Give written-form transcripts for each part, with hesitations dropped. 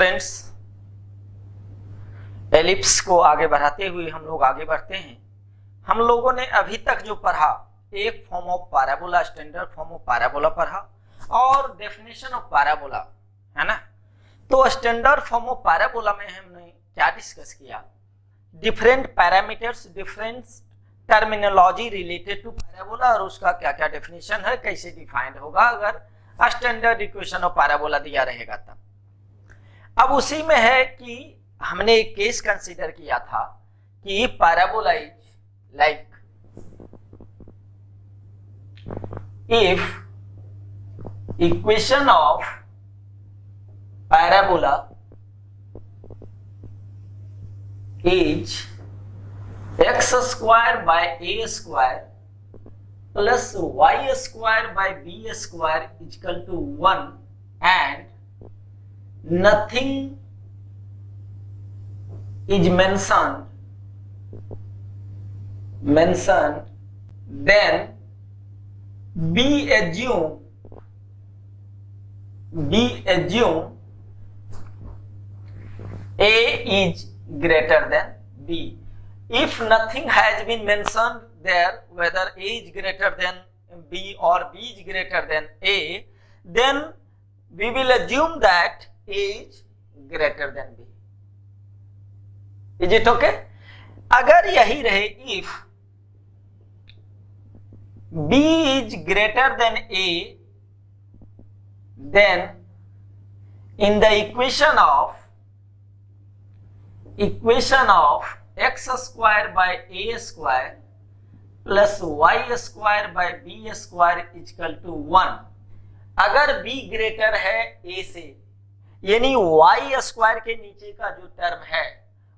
Friends, ellipse को आगे बढ़ाते हुए हम लोग आगे बढ़ते हैं। हम लोगों ने अभी तक जो पढ़ा, एक form of parabola, standard form of parabola पढ़ा और डेफिनेशन ऑफ पैराबोला, है ना। तो स्टैंडर्ड फॉर्म ऑफ पैराबोला में हमने क्या डिस्कस किया? Different parameters, different terminology related to parabola और उसका क्या क्या डेफिनेशन है, कैसे डिफाइंड होगा अगर स्टैंडर्ड इक्वेशन ऑफ पैराबोला दिया रहेगा तब। अब उसी में है कि हमने एक केस कंसीडर किया था कि parabola is like if equation of parabola is x square by a square plus y square by b square equal to 1 and nothing is mentioned, then be assume A is greater than B. If nothing has been mentioned there, whether A is greater than B or B is greater than A, then we will assume that A is greater than B. Is it okay? अगर यही रहे, if B is greater than A, then in the equation of x square by a square plus y square by b square equal to 1, अगर b greater है a से, यानी y square के नीचे का जो टर्म है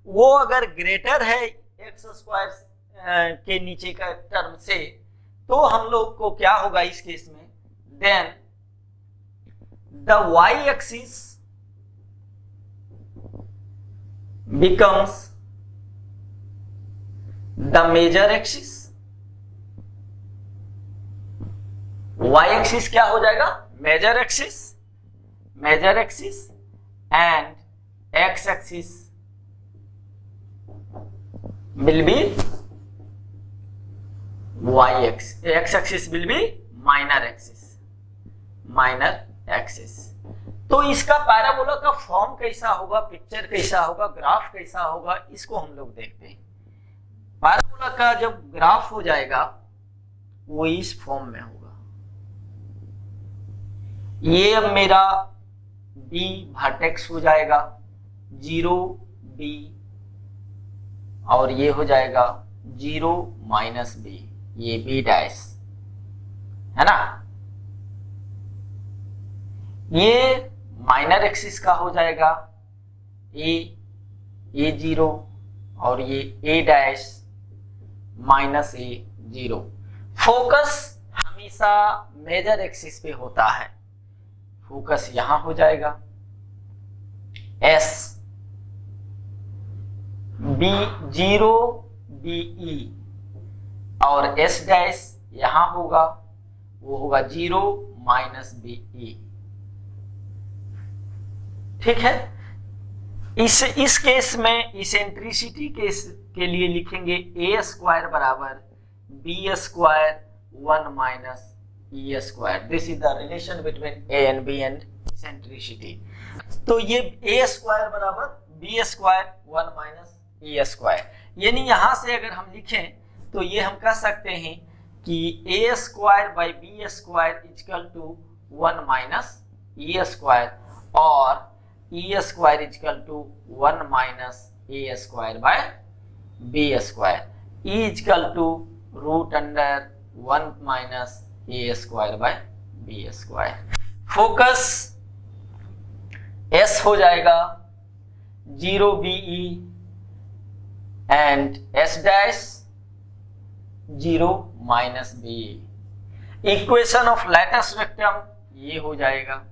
वो अगर ग्रेटर है x स्क्वायर के नीचे का टर्म से, तो हम लोग को क्या होगा इस केस में? Then the y axis becomes the major axis. Y axis क्या हो जाएगा? Major axis and x axis will be x axis will be minor axis. तो इसका पैराबोला का फॉर्म कैसा होगा, पिक्चर कैसा होगा, ग्राफ कैसा होगा, इसको हम लोग देखते हैं। पैराबोला का जब ग्राफ हो जाएगा वो इस फॉर्म में होगा। ये अब मेरा B वर्टेक्स हो जाएगा 0 B और ये हो जाएगा 0 माइनस B, ये B डैश है ना। ये माइनर एक्सिस का हो जाएगा ए 0 और ये ए डैश माइनस ए 0। फोकस हमेशा मेजर एक्सिस पे होता है, फोकस यहां हो जाएगा एस बी 0 बी ई और एस डैश यहां होगा, वो होगा 0 माइनस बी ई। ठीक है। इस केस में इसेंट्रिसिटी के लिए लिखेंगे ए स्क्वायर बराबर b square 1 minus E square. This is the relation between a and b and eccentricity. तो ये ए स्क्वायर बराबर बी स्क्वायर 1 माइनस ई स्क्वायर, यानी यहां से अगर हम लिखें तो ये हम कह सकते हैं कि A square by B square equal to 1 minus E square और E square equal to 1 minus A square by B square. E equal to root under 1 minus A square by B square. Focus S हो जाएगा 0 B E and S dash 0 minus B. Equation of latus rectum ये हो जाएगा,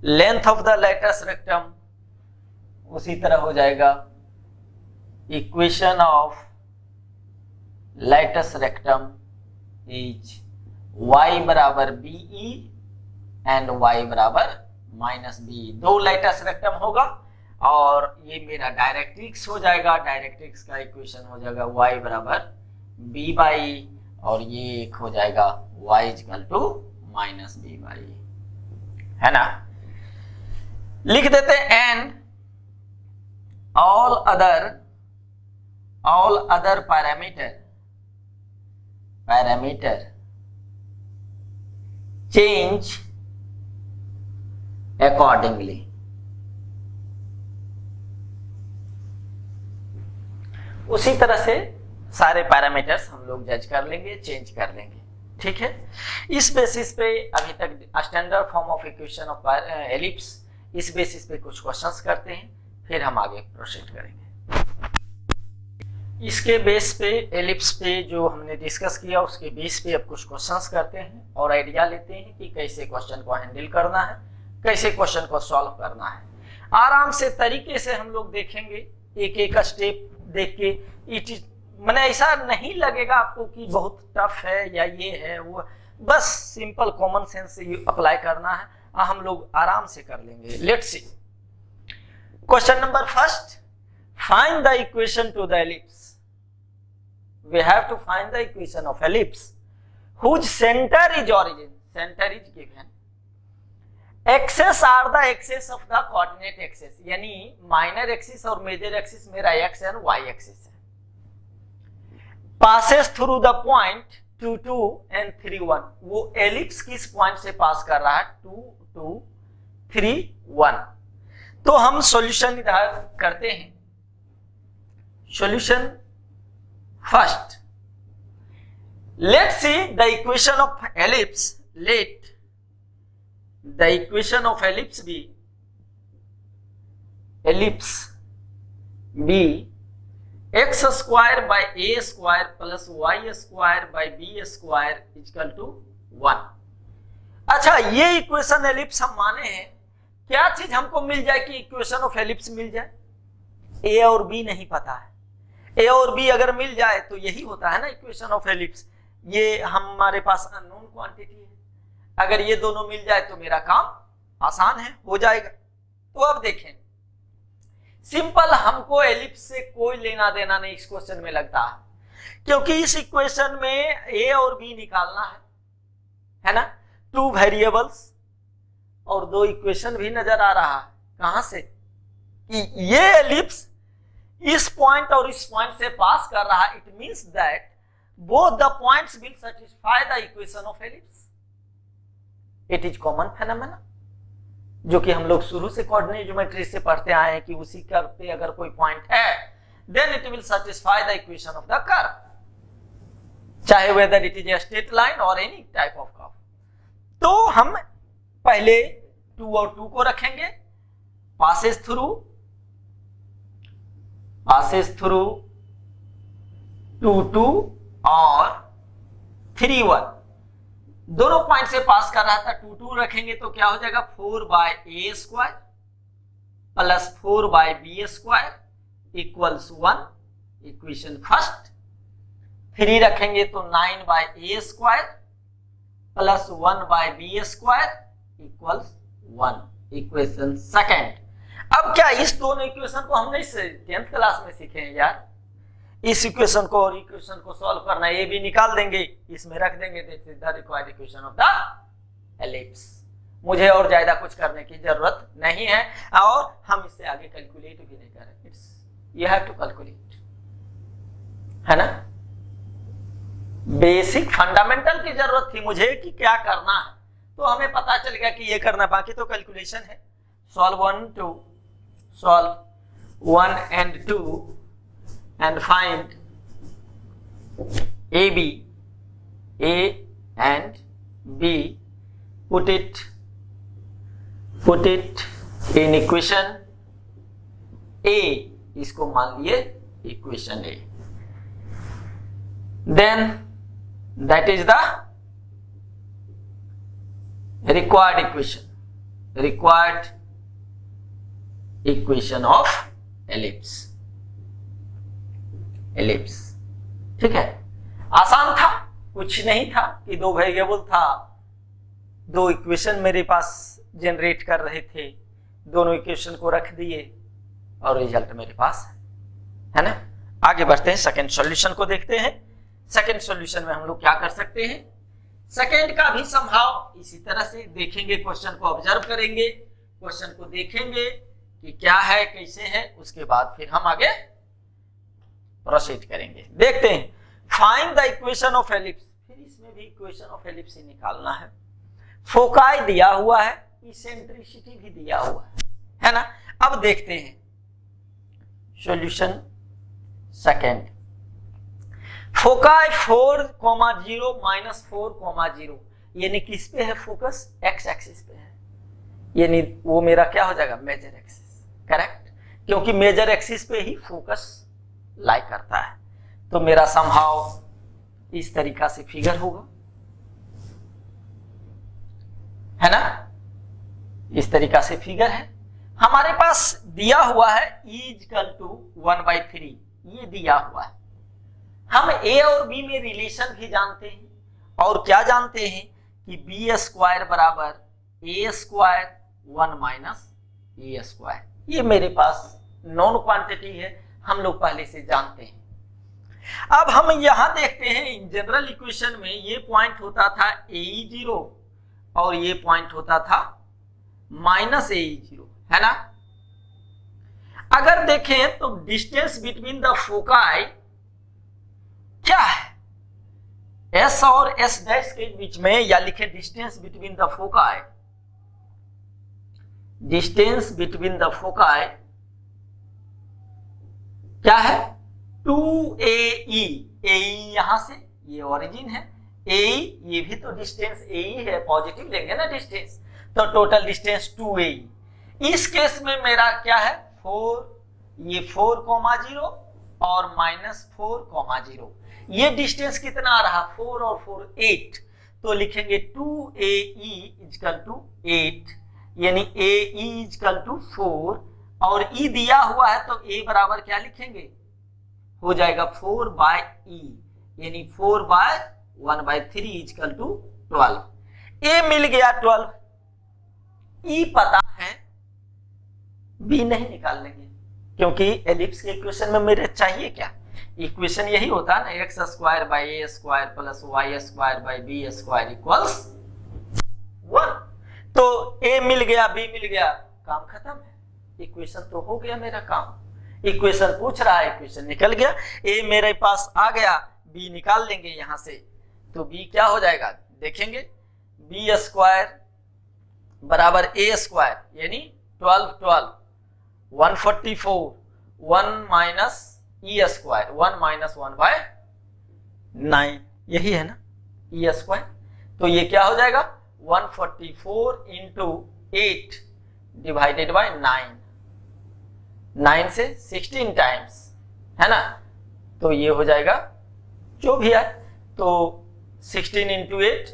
length of the latus rectum उसी तरह हो जाएगा equation of latus rectum is y बराबर बी ई एंड y बराबर माइनस बी, 2 लेटस रेक्टम होगा और ये मेरा डायरेक्ट्रिक्स हो जाएगा। डायरेक्ट्रिक्स का इक्वेशन हो जाएगा y बराबर b बाई, और ये एक हो जाएगा y equal to minus b by, है ना। लिख देते हैं and all other parameter change accordingly. उसी तरह से सारे पैरामीटर्स हम लोग जज कर लेंगे, चेंज कर लेंगे, ठीक है। इस बेसिस पे अभी तक standard form of equation of ellipse, इस बेसिस पे कुछ क्वेश्चंस करते हैं, फिर हम आगे प्रोसीड करेंगे। इसके बेस पे एलिप्स पे जो हमने डिस्कस किया उसके बेस पे अब कुछ क्वेश्चंस करते हैं और आइडिया लेते हैं कि कैसे क्वेश्चन को हैंडल करना है, कैसे क्वेश्चन को सॉल्व करना है। आराम से तरीके से हम लोग देखेंगे, एक एक स्टेप देख के। इट इज मैंने ऐसा नहीं लगेगा आपको कि बहुत टफ है या ये है वो, बस सिंपल कॉमन सेंस से अप्लाई करना है, हम लोग आराम से कर लेंगे। Let's see question number first, find the equation two the ellipse. We have to find the equation of ellipse whose center is origin. Center is given. Axes are the axes of the coordinate axis. यानी minor axis और major axis मेरा x and y axis है. Passes through the point 2, 2 and 3, 1. वो ellipse किस point से पास कर रहा है? 2, 2, 3, 1. तो हम सॉल्यूशन इधर करते हैं। Solution First, let's see the equation of ellipse. Let the equation of ellipse be x square by a square plus y square by b square equal to 1. अच्छा, ये इक्वेशन एलिप्स हम माने हैं। क्या चीज हमको मिल जाए कि इक्वेशन ऑफ एलिप्स मिल जाए? ए और बी नहीं पता है। ए और बी अगर मिल जाए तो यही होता है ना इक्वेशन ऑफ एलिप्स। ये हमारे पास अननोन क्वांटिटी है, अगर ये दोनों मिल जाए तो मेरा काम आसान है, हो जाएगा। तो अब देखें, सिंपल, हमको एलिप्स से कोई लेना देना नहीं इस क्वेश्चन में लगता है, क्योंकि इस इक्वेशन में ए और बी निकालना है ना। 2 वेरिएबल्स और 2 इक्वेशन भी नजर आ रहा है। कहां से? कि ये एलिप्स इस पॉइंट और इस पॉइंट से पास कर रहा है। It means that both the points will satisfy the equation of ellipse. It is common phenomena जो कि हम लोग शुरू से कोऑर्डिनेट ज्योमेट्री से पढ़ते आए हैं कि उसी कर्व पे अगर कोई पॉइंट है then it will satisfy the equation of the curve, चाहे whether it is a straight line और एनी टाइप ऑफ कर्व। तो हम पहले 2 और 2 को रखेंगे, पासेस थ्रू 2, 2 और 3, 1 दोनों पॉइंट से पास कर रहा था। 2, 2 रखेंगे तो क्या हो जाएगा? 4 by A square plus 4 by B square equals 1, equation first. 3 रखेंगे तो 9 by A square plus 1 by B square equals 1, equation second. अब क्या इस दोनों इक्वेशन को हमने 10th क्लास में सीखे हैं यार? इस इक्वेशन को और इक्वेशन को सॉल्व करना, ये भी निकाल देंगे, इसमें रख देंगे। This is the required equation of the ellipse. मुझे और ज्यादा कुछ करने की जरूरत नहीं है और हम इससे आगे कैलकुलेट भी नहीं करें। It's you have to calculate, है ना। बेसिक फंडामेंटल की जरूरत थी मुझे कि क्या करना है, तो हमें पता चल गया कि ये करना, बाकी तो कैलकुलेशन है। Solve 1 and 2 and find AB, A and B, put it in equation A, इसको मान लिए equation A, then that is the required equation of ellipse। ठीक है, आसान था, कुछ नहीं था कि 2 वेरिएबल था, दो इक्वेशन मेरे पास जनरेट कर रहे थे, दोनों इक्वेशन को रख दिए और रिजल्ट मेरे पास है ना। आगे बढ़ते हैं, सेकंड सॉल्यूशन को देखते हैं। सेकंड सॉल्यूशन में हम लोग क्या कर सकते हैं, सेकंड का भी संभाव इसी तरह से देखेंगे, क्वेश्चन को ऑब्जर्व करेंगे, क्वेश्चन को देखेंगे कि क्या है कैसे है, उसके बाद फिर हम आगे प्रोसीड करेंगे। देखते हैं, find the equation of ellipse, फिर इसमें भी इक्वेशन ऑफ एलिप्स ही निकालना है। फोकाई दिया हुआ है, इसेंट्रिसिटी भी दिया हुआ है ना। अब देखते हैं सॉल्यूशन सेकंड। फोकाई 4,0 माइनस 4,0, यानी किस पे है फोकस, एक्स एक्सिस पे है, यानी वो मेरा क्या हो जाएगा, मेजर एक्सिस, करेक्ट, क्योंकि मेजर एक्सिस पे ही फोकस लाई करता है। तो मेरा समहाउ इस तरीका से फिगर होगा, है ना, इस तरीका से फिगर है। हमारे पास दिया हुआ है E=1/3, ये दिया हुआ है। हम A और B में रिलेशन भी जानते हैं, और क्या जानते हैं कि B² बराबर A² 1 माइनस A²। ये मेरे पास नॉन क्वांटिटी है, हम लोग पहले से जानते हैं। अब हम यहां देखते हैं, इन जनरल इक्वेशन में ये पॉइंट होता था AE0 और ये पॉइंट होता था माइनस AE0, है ना। अगर देखें तो डिस्टेंस बिटवीन द फोकाई क्या है, S और S डैश के बीच में, या लिखे distance between the foci, distance between the foci क्या है, 2AE, AE यहां से, ये ओरिजिन है, AE ये भी तो डिस्टेंस AE है, पॉजिटिव लेंगे ना डिस्टेंस, तो टोटल डिस्टेंस 2AE। इस केस में मेरा क्या है 4, ये 4,0 और -4,0, ये डिस्टेंस कितना आ रहा, 4 और 4 8, तो लिखेंगे 2AE = 8, यानी AE = 4, और E दिया हुआ है तो A बराबर क्या लिखेंगे, हो जाएगा 4/E, यानी 4/1/3 = 12। A मिल गया 12, E पता है, B नहीं निकाल लेंगे, क्योंकि एलिप्स के इक्वेशन में मेरे चाहिए क्या, इक्वेशन यही होता है ना, x² / a² plus y² / b² = 1। तो A मिल गया, B मिल गया, काम खत्म है, इक्वेशन तो हो गया मेरा काम। इक्वेशन पूछ रहा है, इक्वेशन निकल गया, A मेरे पास आ गया, B निकाल लेंगे यहां से, तो B क्या हो जाएगा देखेंगे, B² बराबर A², यानी 12 12 144, 1 माइनस E², 1 माइनस 1/9, यही है ना E²। तो ये क्या हो जाएगा 144 × 8 डिवाइडेड बाय 9, 9 से 16 टाइम्स, है ना, तो ये हो जाएगा जो भी है, तो 16 × 8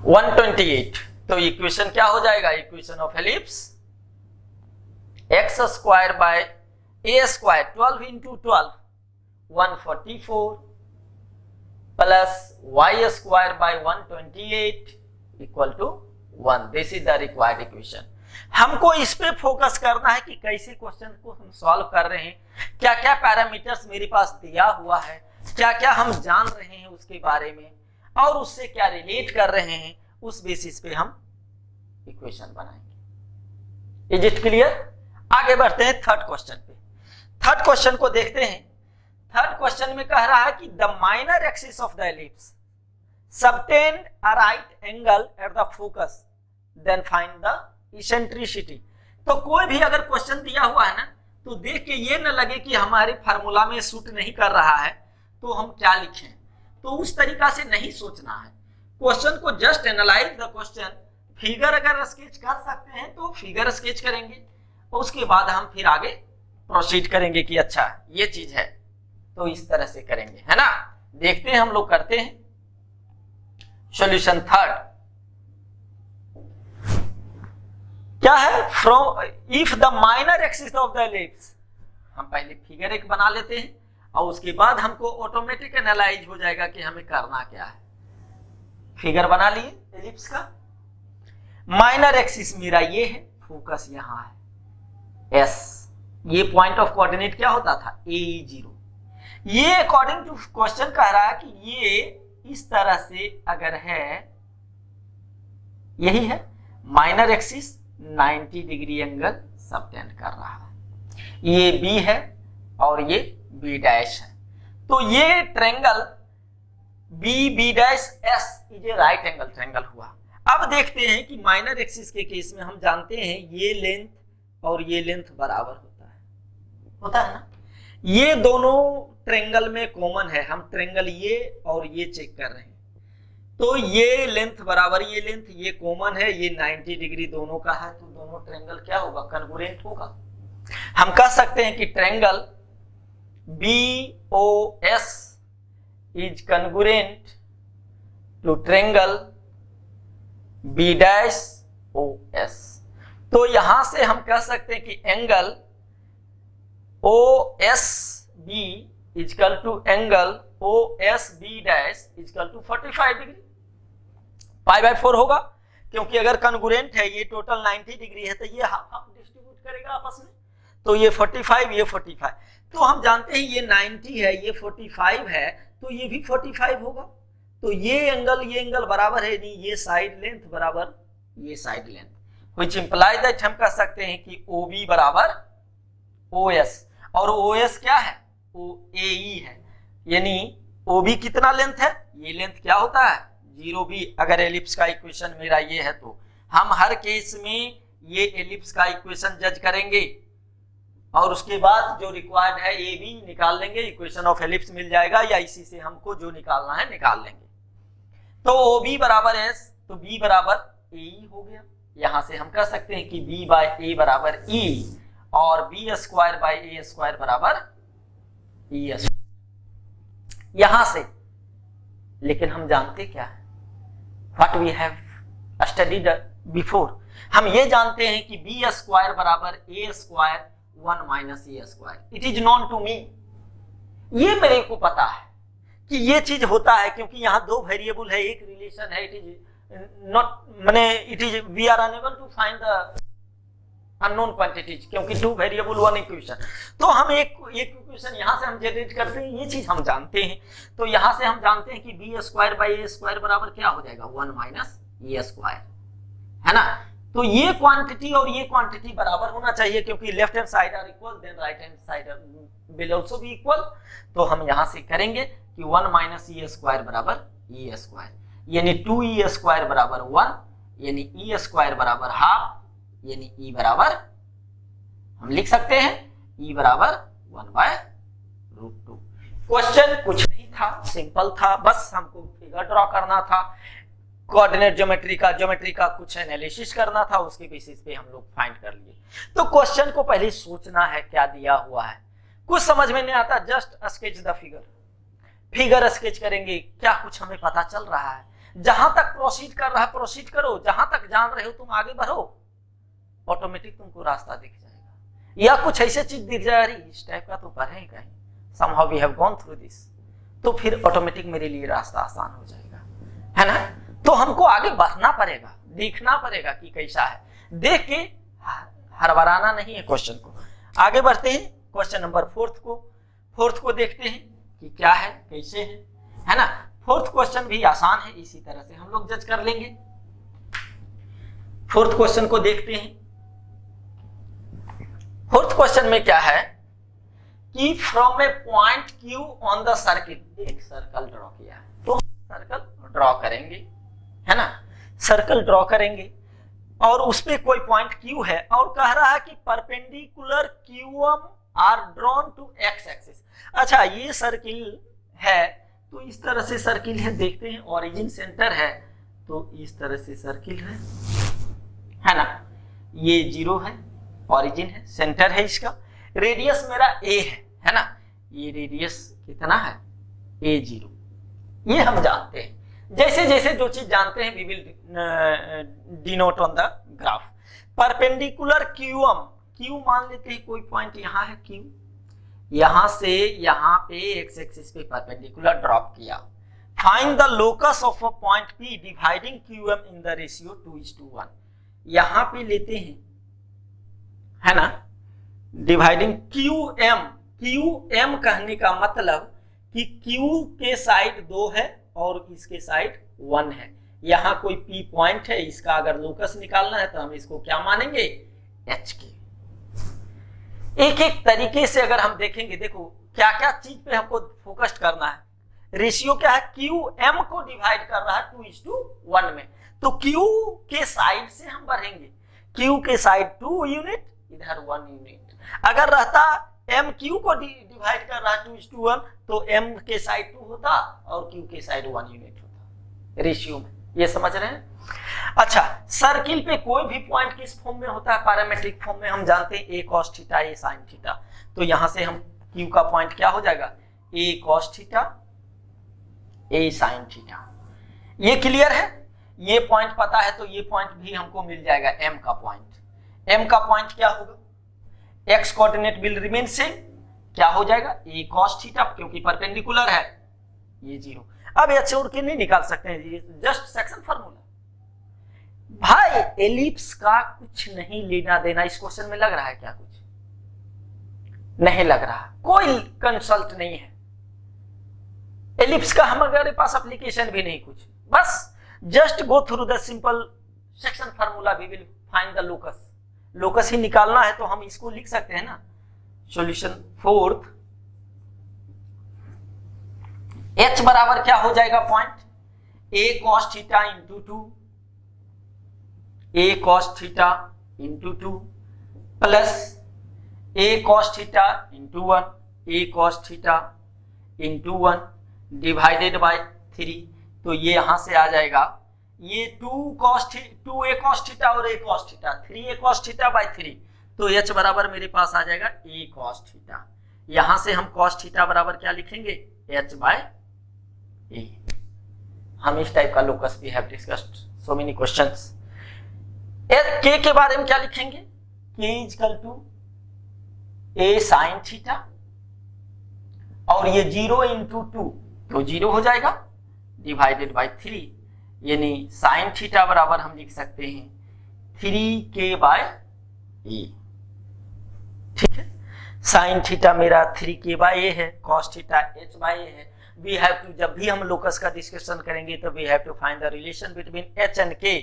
128। तो इक्वेशन क्या हो जाएगा, equation of ellipse x² / a², 12 × 12 144 plus y² / 128 = 1। This is the required equation. हमको इस पे फोकस करना है कि कैसे क्वेश्चन को हम सॉल्व कर रहे हैं, क्या क्या पैरामीटर्स मेरे पास दिया हुआ है, क्या क्या हम जान रहे हैं उसके बारे में, और उससे क्या रिलेट कर रहे हैं, उस बेसिस पे हम इक्वेशन बनाएंगे। Is it clear? आगे बढ़ते हैं थर्ड क्वेश्चन पे। थर्ड क्वेश्चन को देखते हैं। थर्ड क्वेश्चन में कह रहा है कि the minor axis of the ellipse subtend a right angle at the focus, then find the eccentricity. तो कोई भी अगर क्वेश्चन दिया हुआ है ना, तो देख के ये न लगे कि हमारे फार्मूला में सूट नहीं कर रहा है तो हम क्या लिखें, तो उस तरीका से नहीं सोचना है। क्वेश्चन को just analyse the question, figure अगर स्केच कर सकते हैं तो फिगर स्केच करेंगे, और उसके बाद हम फिर आगे प्रोसीड करेंगे कि अच्छा ये चीज है, तो इस तरह से करेंगे, है ना। देखते हैं हम लोग करते हैं सॉल्यूशन थर्ड। क्या है, from if the minor axis of the ellipse, हम पहले फिगर एक बना लेते हैं और उसके बाद हमको ऑटोमेटिक एनालाइज हो जाएगा कि हमें करना क्या है। फिगर बना लिए एलिप्स का। माइनर एक्सिस मेरा ये है, फोकस यहां है एस। ये पॉइंट ऑफ कोऑर्डिनेट क्या होता था, AE0। ये अकॉर्डिंग टू क्वेश्चन कह रहा है कि ये इस तरह से अगर है, यही है minor axis 90 degree angle subtend कर रहा है। ये बी है और ये बी डैश है। तो ये triangle B dash S is a right angle triangle हुआ। अब देखते हैं कि माइनर एक्सिस के केस में हम जानते हैं ये लेंथ और ये लेंथ बराबर होता है ना। ये दोनों ट्रायंगल में कॉमन है, हम ट्रायंगल ये और ये चेक कर रहे हैं। तो ये लेंथ बराबर ये लेंथ, ये कॉमन है, ये 90 डिग्री दोनों का है, तो दोनों ट्रायंगल क्या होगा, कन्ग्रुएंट होगा। हम कह सकते हैं कि triangle BOS is congruent to triangle B'OS। तो यहां से हम कह सकते हैं कि angle OSB is equal to angle OSB dash is equal to 45 degree, π/4 होगा, क्योंकि अगर कन्ग्रुएंट है, ये टोटल 90 डिग्री है, तो ये हाफ डिस्ट्रीब्यूट करेगा आपस में, तो ये 45 ये 45। तो हम जानते हैं ये 90 है, ये 45 है, तो ये भी 45 होगा। तो ये एंगल बराबर है, नहीं ये साइड लेंथ बराबर ये side length, which imply that हम कह सकते हैं कि OB बराबर OS, और OS क्या है, AE है, यानी OB कितना लेंथ है, ये लेंथ क्या होता है 0B। अगर एलिप्स का इक्वेशन मेरा ये है तो हम हर केस में ये एलिप्स का इक्वेशन जज करेंगे और उसके बाद जो रिक्वायर्ड है AB निकाल लेंगे, इक्वेशन ऑफ एलिप्स मिल जाएगा, या इसी से हमको जो निकालना है निकाल लेंगे। तो OB बराबर S, तो B बराबर AE हो गया। यहां से हम कह सकते हैं कि B/A बराबर E और B² बराबर ES। यहां से लेकिन हम जानते क्या है, what we have studied before, हम ये जानते हैं कि B² बराबर A² 1 - A²। It is known to me, ये मेरे को पता है कि ये चीज होता है, क्योंकि यहाँ दो वेरिएबल है, एक रिलेशन है। इट इज नॉट माने it is we are unable to find the unknown quantities, क्योंकि 2 वेरिएबल 1 इक्वेशन। तो हम एक इक्वेशन यहाँ से हम जनरेट करते हैं, ये चीज हम जानते हैं। तो यहाँ से हम जानते हैं कि B² बराबर क्या हो जाएगा 1 - A², है ना। तो ये क्वांटिटी और ये क्वांटिटी बराबर होना चाहिए, क्योंकि left hand side are equal, then right hand side will also be equal. तो हम यहाँ से करेंगे कि 1 - E² बराबर E², यानी 2E² बराबर 1, यानी E² बराबर हाफ, यानी E बराबर हम लिख सकते हैं E बराबर 1/√2। क्वेश्चन कुछ नहीं था, सिंपल था, बस हमको फिगर ड्रॉ करना था, कोऑर्डिनेट ज्योमेट्री का कुछ एनालिसिस करना था, उसके बेसिस पे हम लोग फाइंड कर लिए। तो क्वेश्चन को पहले सोचना है क्या दिया हुआ है, कुछ समझ में नहीं आता, just sketch the figure sketch करेंगे, क्या कुछ हमें पता चल रहा है। जहां तक प्रोसीड कर रहा है प्रोसीड करो, जहां तक जान रहे हो तुम आगे बढ़ो, ऑटोमेटिक तुमको रास्ता दिख जाएगा, या कुछ ऐसे चीज दिख जाए, अरे इस टाइप का तो पढ़े ही कहीं, somehow we have gone through this, तो फिर ऑटोमेटिक मेरे लिए रास्ता आसान हो जाएगा, है ना। तो हमको आगे बढ़ना पड़ेगा, देखना पड़ेगा कि कैसा है, देख के हड़बड़ाना नहीं है क्वेश्चन को। आगे बढ़ते हैं क्वेश्चन नंबर 4 को देखते हैं कि क्या है कैसे है ना। 4th क्वेश्चन भी आसान है, इसी तरह से हम लोग जज कर लेंगे। 4th क्वेश्चन को देखते हैं। 4th क्वेश्चन में क्या है कि from A point Q on the circle, एक सर्कल ड्रॉ किया है, तो सर्कल ड्रॉ करेंगे, है ना, सर्कल ड्रॉ करेंगे और उस पे कोई पॉइंट Q है और कह रहा है कि perpendicular QM are drawn to X axis. अच्छा, ये सर्किल है तो इस तरह से सर्किल है, देखते हैं ओरिजिन सेंटर है तो इस तरह से सर्किल है ना, ये 0 है, ओरिजिन है, सेंटर है इसका, रेडियस मेरा a है ना, ये रेडियस कितना है a0, ये हम जानते हैं। जैसे जैसे जो चीज जानते हैं we will denote on the graph. Perpendicular QM, Q मान लेते हैं कोई पॉइंट यहाँ है Q, यहां से यहाँ पे एक्स एक्सिस पे परपेंडिकुलर ड्रॉप किया, find the locus of a point P dividing QM in the ratio 2:1। यहां पे लेते हैं, है ना, डिवाइडिंग QM कहने का मतलब कि Q के साइड 2 है और इसके साइड 1 है। यहाँ कोई P पॉइंट है, इसका अगर लोकस निकालना है तो हम इसको क्या मानेंगे, H के। एक एक तरीके से अगर हम देखेंगे, देखो क्या क्या चीज पे हमको फोकस करना है। रेशियो क्या है, QM को डिवाइड कर रहा है 2:1 में, तो Q के साइड से हम बढ़ेंगे। Q के साइड 2 यूनिट, इधर 1 यूनिट। अगर रहता M Q को डिवाइड कर रहा है 2:1, तो M के साइड 2 होता और Q के साइड 1 यूनिट होता रेशियो में। ये समझ रहे हैं? अच्छा, सर्किल पे कोई भी पॉइंट किस फॉर्म में होता है, पैरामेट्रिक फॉर्म में। हम जानते हैं A cos theta A sin theta, तो यहां से हम Q का पॉइंट क्या हो जाएगा, A cos theta A sin theta. ये क्लियर है? ये पॉइंट पता है तो ये पॉइंट भी हमको मिल जाएगा, M का पॉइंट। M का पॉइंट क्या होगा, x coordinate will remain same, क्या हो जाएगा, A cos थीटा, क्योंकि परपेंडिकुलर है, ये 0। अब ये छोड़ के नहीं निकाल सकते हैं जी, जस्ट सेक्शन फार्मूला। भाई एलिप्स का कुछ नहीं लेना देना इस क्वेश्चन में लग रहा है क्या, कुछ नहीं लग रहा, कोई कंसल्ट नहीं है एलिप्स का हमारे पास एप्लीकेशन भी नहीं कुछ, बस just go through the simple section formula, we will find the locus. Locus ही निकालना है तो हम इसको लिख सकते हैं ना, सॉल्यूशन फोर्थ, H बराबर क्या हो जाएगा point, A cos theta into 2, A cos theta into 2 plus A cos theta into 1, A cos theta into 1 divided by 3। तो ये यहां से आ जाएगा, ये 2A cos थीटा और A cos theta, 3A cos theta by 3, तो H बराबर मेरे पास आ जाएगा A cos थीटा। यहां से हम cos थीटा बराबर क्या लिखेंगे, H बाय A। हम इस टाइप का लोकस भी have discussed so many questions. K के बारे में क्या लिखेंगे, K equal to A sin theta, और ये 0 इंटू 2 तो 0 हो जाएगा, डिवाइडेड बाय 3, यानी साइन थीटा बराबर हम लिख सकते हैं 3K बाय A। ठीक है, साइन थीटा मेरा 3K बाय A है, cos theta H by A है। वी हैव टू, जब भी हम लोकस का डिस्कशन करेंगे तो we have to find the relation between H and K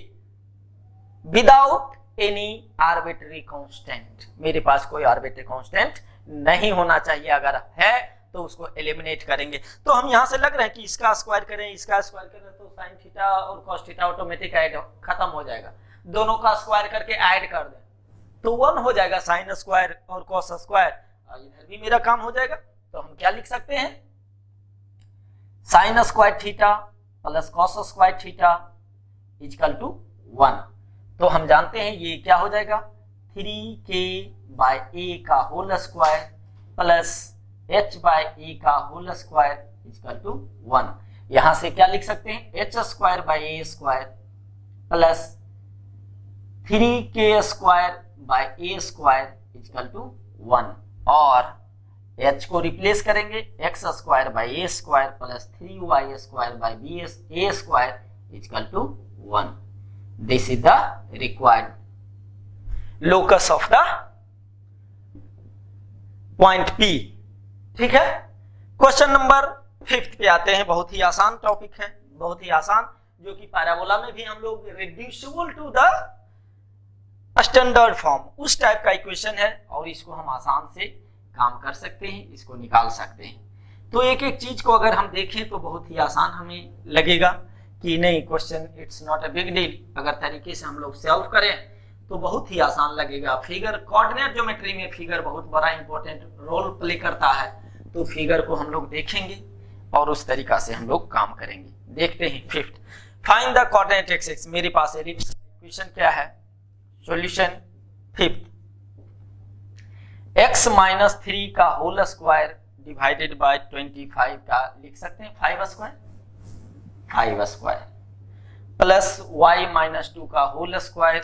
without any arbitrary constant. मेरे पास कोई आर्बिट्ररी कांस्टेंट नहीं होना चाहिए, अगर है तो उसको एलिमिनेट करेंगे। तो हम यहां से लग रहे हैं कि इसका स्क्वायर करें, इसका स्क्वायर करें, तो साइन थीटा और कॉस थीटा ऑटोमेटिक ऐड खत्म हो जाएगा, दोनों का स्क्वायर करके ऐड कर दें तो 1 हो जाएगा, साइन स्क्वायर और कॉस स्क्वायर, इधर भी मेरा काम हो जाएगा। तो हम क्या लिख सकते हैं, sine square theta plus cos square theta equal to 1। तो हम जानते हैं ये क्या हो जाएगा, 3K बाय A का whole square plus H by A का होल स्क्वायर इक्वल टू 1। यहां से क्या लिख सकते हैं, H square by A square plus 3K square by A square equal to 1, और H को रिप्लेस करेंगे, x square by A square plus 3y square by A square equal to 1। This is the required locus of the point P। ठीक है, question number 5 पे आते हैं। बहुत ही आसान टॉपिक है, बहुत ही आसान, जो कि पैराबोला में भी हम लोग reducible to the standard form उस टाइप का इक्वेशन है, और इसको हम आसान से काम कर सकते हैं, इसको निकाल सकते हैं। तो एक एक चीज को अगर हम देखें तो बहुत ही आसान हमें लगेगा कि नहीं, question it's not a big deal. अगर तरीके से हम लोग सॉल्व करें तो बहुत ही आसान लगेगा। फिगर, कोऑर्डिनेट ज्योमेट्री में फिगर बहुत बड़ा इंपॉर्टेंट रोल प्ले करता है, तो फिगर को हम लोग देखेंगे और उस तरीका से हम लोग काम करेंगे। देखते हैं 5th, find the coordinate axis. मेरे पास एलिप्स इक्वेशन क्या है, सॉल्यूशन 5th, x माइनस 3 का होल स्क्वायर डिवाइडेड बाय 25 का लिख सकते हैं 5 स्क्वायर प्लस y माइनस 2 का whole square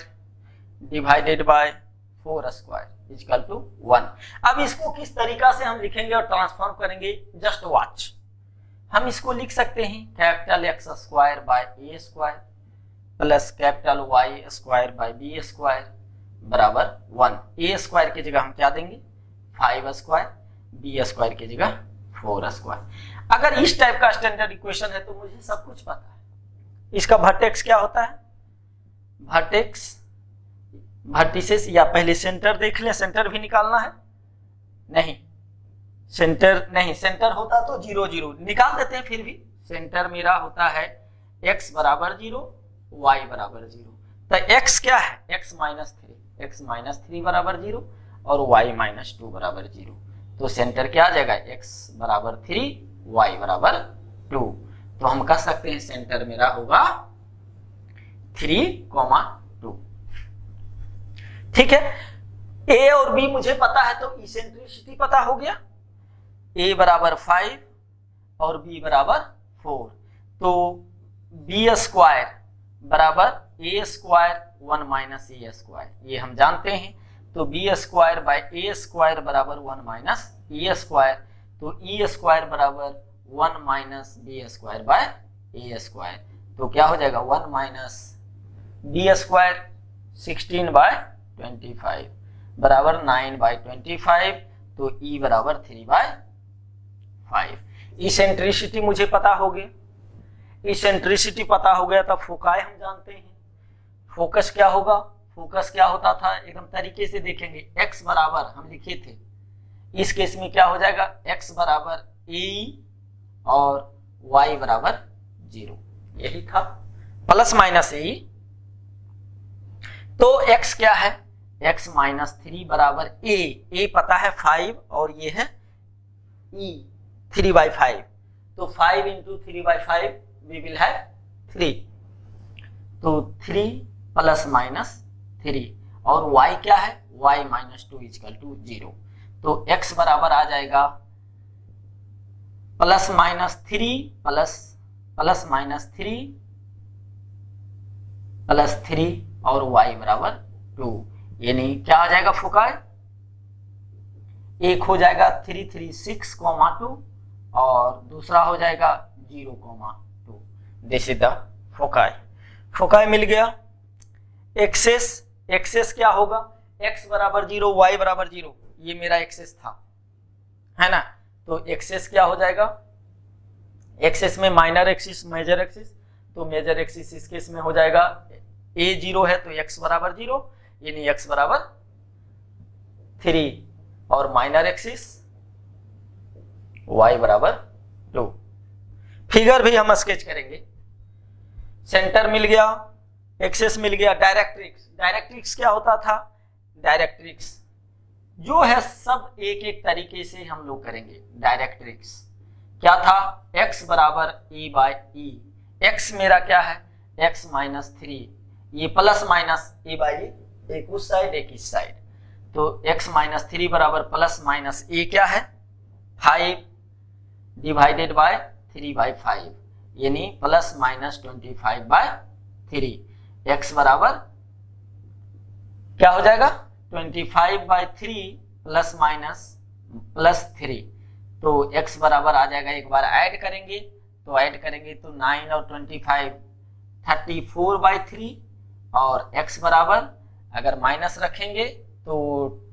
divided by 4 square equal to 1। अब इसको किस तरीका से हम लिखेंगे और ट्रांसफॉर्म करेंगे, जस्ट वॉच। हम इसको लिख सकते हैं capital X square by A square plus capital Y square by B square बराबर 1। ए स्क्वायर की जगह हम क्या देंगे 5 स्क्वायर, बी स्क्वायर की जगह 4 स्क्वायर। अगर इस टाइप का स्टैंडर्ड इक्वेशन है तो मुझे सब कुछ पता है। इसका वर्टेक्स क्या होता है, वर्टेक्स वर्टिसेस, या पहले सेंटर देख लें, सेंटर भी निकालना है, नहीं सेंटर नहीं, सेंटर होता तो 0 0 निकाल देते हैं। फिर भी सेंटर मेरा होता है x बराबर 0 y बराबर 0, तो x क्या है x माइनस 3 बराबर 0 और y माइनस 2 बराबर 0, तो सेंटर क्या आ जाएगा x बराबर 3 y बराबर 2। तो हम कह सकते हैं सेंटर मेरा होगा 3,2। ठीक है, a और b मुझे पता है तो इसेंट्रिसिटी पता हो गया, a बराबर 5 और b बराबर 4, तो b स्क्वायर बराबर a square 1 minus A square, ये हम जानते हैं। तो b square by a square बराबर 1 माइनस ए स्क्वायर, तो e स्क्वायर बराबर 1 minus b square by A square, तो क्या हो जाएगा 1 माइनस बी स्क्वायर 16 बाय 25 बराबर 9 बाय 25, तो e बराबर 3 बाय 5। इसेंट्रिसिटी मुझे पता हो गया, इसेंट्रिसिटी पता हो गया तब फोकाई हम जानते हैं। फोकस क्या होगा, फोकस क्या होता था एकदम तरीके से देखेंगे, x बराबर हम लिखे थे, इस केस में क्या हो जाएगा x बराबर ए और y बराबर 0, यही था प्लस माइनस ए। तो x क्या है x माइनस 3 बराबर a पता है 5 और ये है e 3/5, तो 5 इंटू 3/5 वी विल हैव 3, तो 3 प्लस माइनस 3 और y क्या है y माइनस 2 इक्वल टू 0, तो x बराबर आ जाएगा plus minus 3 plus minus 3 plus 3 और y बराबर 2, यानी क्या आ जाएगा फोकाई, एक हो जाएगा 3 3 6,2 और दूसरा हो जाएगा 0,2। This is the foci. Foci मिल गया। एक्सेस क्या होगा x बराबर 0 y बराबर 0, ये मेरा एक्सेस था, है ना, तो एक्सेस क्या हो जाएगा, एक्सेस में माइनर एक्सिस मेजर एक्सिस, तो मेजर एक्सिस इस केस में हो जाएगा a 0 है तो x बराबर 0, यानी x बराबर 3 और माइनर एक्सिस y बराबर 2। फिगर भी हम स्केच करेंगे, सेंटर मिल गया, एक्सेस मिल गया। डायरेक्ट्रिक्स क्या होता था, डायरेक्ट्रिक्स जो है सब एक एक तरीके से हम लोग करेंगे। डायरेक्ट्रिक्स क्या था, x बराबर e बाय ई, x मेरा क्या है x माइनस 3, ये प्लस माइनस ए बाई एक उस साइड एक इस साइड, तो x माइनस 3 बराबर प्लस माइनस ए क्या है 5 डिवाइडेड बाय 3/5, यानी प्लस माइनस 25/3, x बराबर क्या हो जाएगा 25/3 प्लस माइनस प्लस 3, तो x बराबर आ जाएगा, एक बार ऐड करेंगे तो 9 और 25 34/3, और x बराबर अगर माइनस रखेंगे तो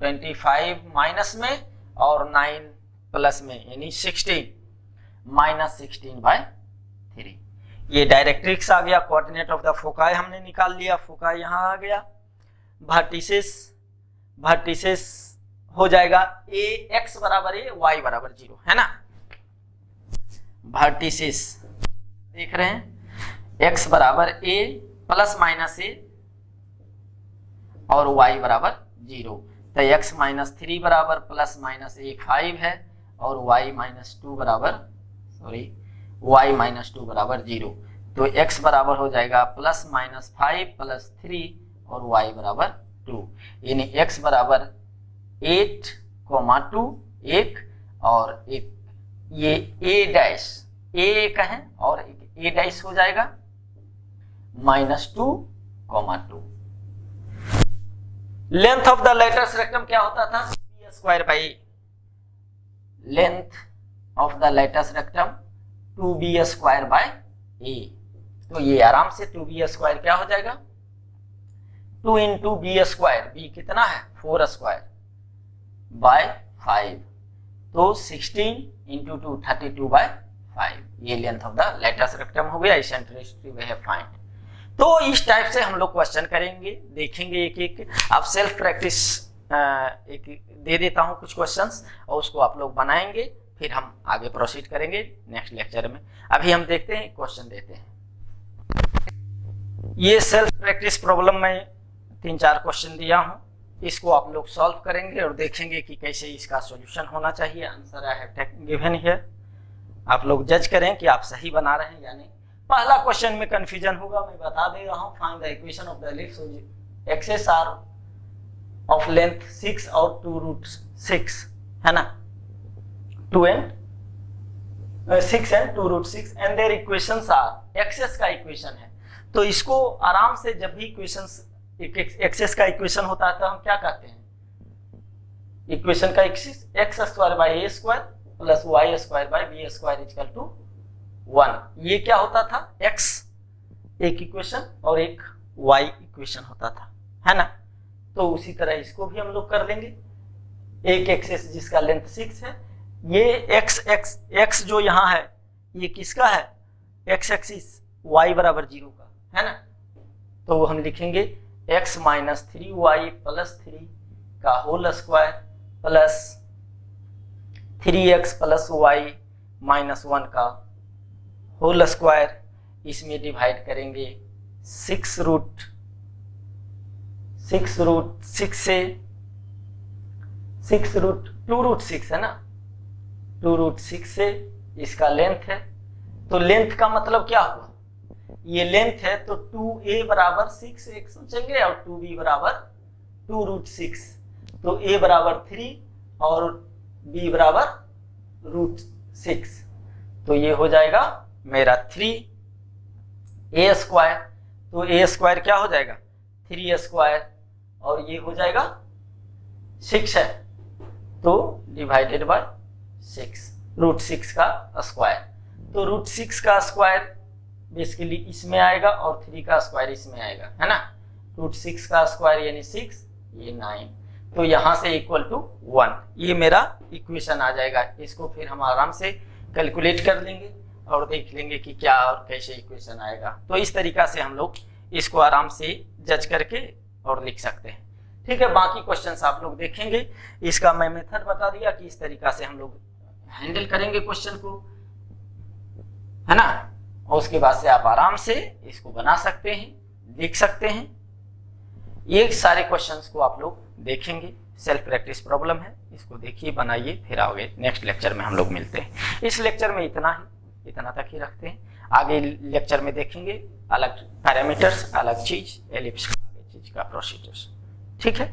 25 माइनस में और 9 प्लस में, यानी 16 माइनस 16/3। ये डायरेक्ट्रिक्स आ गया। कोऑर्डिनेट ऑफ द फोकाई हमने निकाल लिया, फोकाई यहाँ आ गया। वर्टिसेस हो जाएगा a x बराबर a y बराबर 0, है ना। वर्टिसेस देख रहे हैं x बराबर a प्लस माइनस a और y बराबर 0, तो x माइनस 3 बराबर प्लस माइनस a 5 है और y माइनस 2 बराबर y माइनस 2 बराबर 0, तो x बराबर हो जाएगा प्लस माइनस 5 प्लस 3 और y बराबर 2, यानी x बराबर 8,2 1 और एक ये a डैश a का है और एक a डैश हो जाएगा -2,2। Length of the latus rectum क्या होता था b² by length of the latus rectum 2b² by a। तो ये आराम से 2b² क्या हो जाएगा, 2 इंटू b², b कितना है 4² बाय 5, तो 16 इंटू 2 32 बाय 5, ये length of the latus rectum हो गया। इसेंट्रिसिटी वे है फाइंड। तो इस टाइप से हम लोग क्वेश्चन करेंगे, देखेंगे एक एक। आप सेल्फ प्रैक्टिस एक दे देता हूं कुछ क्वेश्चंस और उसको आप लोग बनाएंगे, फिर हम आगे प्रोसीड करेंगे नेक्स्ट लेक्चर में। अभी हम देखते हैं, क्वेश्चन देते हैं। ये सेल्फ प्रैक्टिस प्रॉब्लम में 3-4 क्वेश्चन दिया हूं, इसको आप लोग सॉल्व करेंगे और देखेंगे कि कैसे इसका सॉल्यूशन होना चाहिए। Answer I have given here, आप लोग जज करें कि आप सही बना रहे हैं या नहीं। पहला क्वेश्चन में कंफ्यूजन होगा, मैं बता दे रहा हूं। Find the equation of the ellipse axes are of length 6 और 2√6 है ना, 6 and 2√6 and their equations are, axes का इक्वेशन है। तो इसको आराम से, जब भी इक्वेशंस एक्सेस का इक्वेशन होता है तो हम क्या कहते हैं, इक्वेशन का axes x² by a² plus y² by b² equal to 1। ये क्या होता था, x एक इक्वेशन और एक y इक्वेशन होता था, है ना। तो उसी तरह इसको भी हम लोग कर लेंगे। एक एक्सेस जिसका लेंथ 6 है, ये x जो यहाँ है ये किसका है, x एक्सिस y बराबर 0 का, है ना। तो हम लिखेंगे x माइनस 3y प्लस 3 का whole square plus 3x plus y minus 1 का होल स्क्वायर। इसमें डिवाइड करेंगे 6√6 से 2√6 है ना, 2√6 से इसका लेंथ है। तो लेंथ का मतलब क्या हुआ, ये लेंथ है तो 2a बराबर 6x सोचेंगे और 2b बराबर 2√6। तो a बराबर 3 और b बराबर √6, तो ये हो जाएगा मेरा 3a²। तो a² क्या हो जाएगा 3a² और ये हो जाएगा 6 है, तो डिवाइडेड बाय 6, √6 का स्क्वायर। तो √6 का स्क्वायर बेसिकली इसमें आएगा और 3 का स्क्वायर इसमें आएगा, है ना। √6 का स्क्वायर यानी 6, ये 9, तो यहाँ से इक्वल टू 1। ये मेरा इक्वेशन आ जाएगा। इसको फिर हम आराम से कैलकुलेट कर लेंगे और देख लेंगे कि क्या और कैसे इक्वेशन आएगा। तो इस तरीका से हम लोग इसको आराम से जज करके और लिख सकते हैं, ठीक है। बाकी क्वेश्चंस आप लोग देखेंगे। इसका मैं मेथड बता दिया कि इस तरीका से हम लोग हैंडल करेंगे क्वेश्चन को, है ना। और उसके बाद से आप आराम से इसको बना सकते हैं, लिख सकते हैं। ये सारे क्वेश्चंस को आप लोग देखेंगे। सेल्फ प्रैक्टिस प्रॉब्लम है, इसको देखिए, बनाइए, फिर आगे नेक्स्ट लेक्चर में हम लोग मिलते हैं। इस लेक्चर में इतना तक ही रखते हैं। आगे लेक्चर में देखेंगे अलग पैरामीटर्स, अलग चीज, एलिप्स का चीज का प्रोसीजर्स, ठीक है।